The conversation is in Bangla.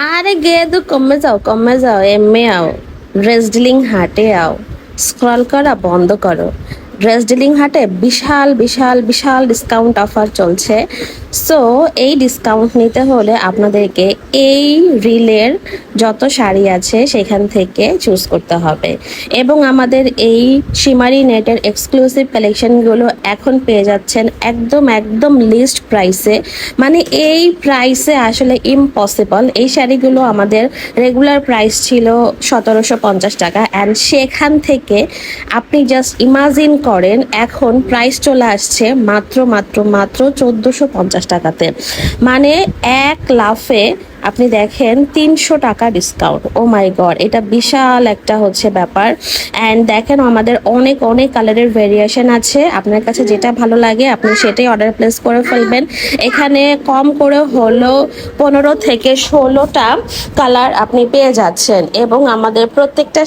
আরে গেদু কমে যাও এমে আও ড্রেস ডিলিং হাটে আও স্ক্রল করা বন্ধ করো। ড্রেস ডিলিং হাটে বিশাল বিশাল বিশাল ডিসকাউন্ট অফার চলছে। সো এই ডিসকাউন্ট নিতে হলে আপনাদেরকে এই রিলের যত শাড়ি আছে সেখান থেকে চুজ করতে হবে এবং আমাদের এই শিমারি নেটের এক্সক্লুসিভ কালেকশনগুলো এখন পেয়ে যাচ্ছেন একদম একদম লিস্ট প্রাইসে। মানে এই প্রাইসে আসলে ইম্পসিবল। এই শাড়িগুলো আমাদের রেগুলার প্রাইস ছিল 1750 টাকা, অ্যান্ড সেখান থেকে আপনি জাস্ট ইমাজিন করেন এখন প্রাইস চলে আসছে মাত্র মাত্র মাত্র 1450 টাকাতে। মানে এক লাফে আপনি দেখেন 300 টাকা ডিসকাউন্ট। ও মাই গড, এটা বিশাল একটা হচ্ছে ব্যাপার। অ্যান্ড দেখেন আমাদের অনেক অনেক কালারের ভেরিয়েশন আছে, আপনার কাছে যেটা ভালো লাগে আপনি সেটাই অর্ডার প্লেস করে ফেলবেন। এখানে কম করে হলো 15 থেকে 16টা কালার আপনি পেয়ে যাচ্ছেন এবং আমাদের প্রত্যেকটা